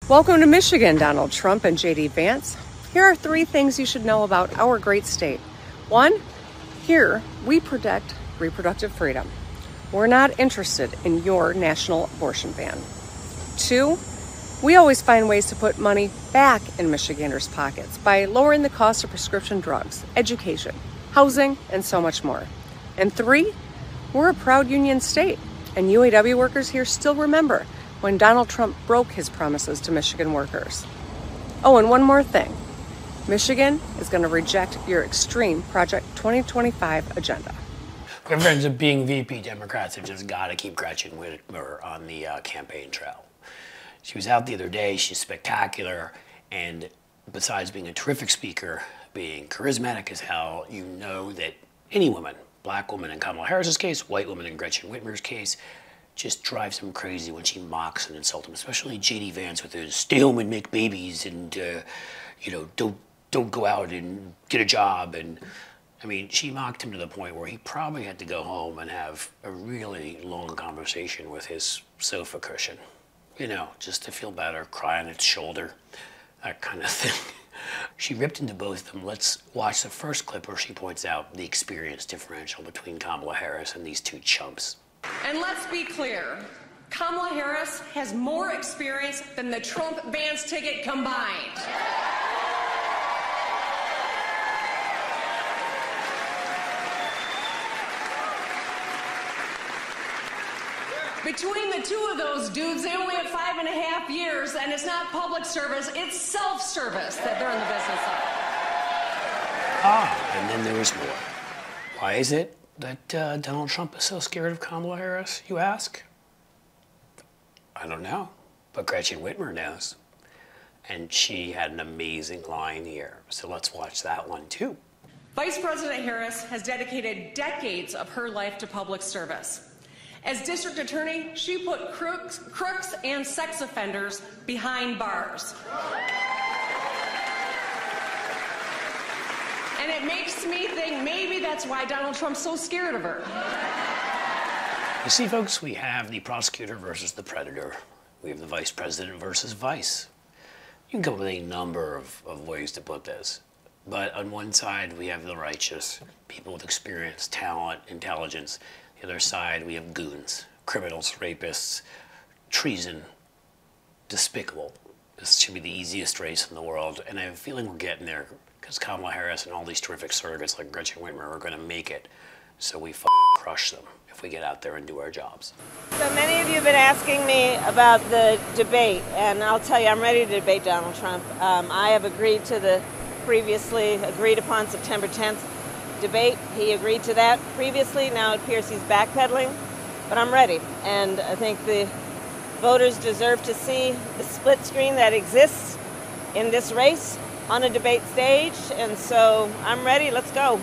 Welcome to Michigan, Donald Trump and J.D. Vance. Here are 3 things you should know about our great state. 1, here we protect reproductive freedom. We're not interested in your national abortion ban. 2, we always find ways to put money back in Michiganders' pockets by lowering the cost of prescription drugs, education, housing, and so much more. And 3, we're a proud union state, and UAW workers here still remember when Donald Trump broke his promises to Michigan workers. Oh, and one more thing. Michigan is going to reject your extreme Project 2025 agenda. My friends of being VP Democrats have just got to keep Gretchen Whitmer on the campaign trail. She was out the other day, she's spectacular, and besides being a terrific speaker, being charismatic as hell, you know that any woman, black woman in Kamala Harris's case, white woman in Gretchen Whitmer's case, just drives him crazy when she mocks and insults him, especially J.D. Vance with his stay home and make babies and, don't go out and get a job. And I mean, she mocked him to the point where he probably had to go home and have a really long conversation with his sofa cushion, just to feel better, cry on its shoulder, that kind of thing. She ripped into both of them. Let's watch the first clip where she points out the experience differential between Kamala Harris and these 2 chumps. And let's be clear, Kamala Harris has more experience than the Trump-Vance ticket combined. Between the 2 of those dudes, they only have 5.5 years, and it's not public service, it's self-service that they're in the business of. And then there was more. Why is it that Donald Trump is so scared of Kamala Harris, you ask? I don't know, but Gretchen Whitmer knows. And she had an amazing line here, so let's watch that one too. Vice President Harris has dedicated decades of her life to public service. As district attorney, she put crooks and sex offenders behind bars. And it makes me think maybe that's why Donald Trump's so scared of her. You see, folks, we have the prosecutor versus the predator. We have the vice president versus vice. You can come up with a number of ways to put this. But on one side, we have the righteous, people with experience, talent, intelligence. The other side, we have goons, criminals, rapists, treason, despicable. This should be the easiest race in the world, and I have a feeling we're getting there because Kamala Harris and all these terrific surrogates like Gretchen Whitmer are going to make it, so we crush them if we get out there and do our jobs. So many of you have been asking me about the debate, and I'll tell you, I'm ready to debate Donald Trump. I have agreed to the previously agreed upon September 10th debate. He agreed to that previously. Now it appears he's backpedaling, but I'm ready. And I think the voters deserve to see the split screen that exists in this race on a debate stage. And so I'm ready. Let's go.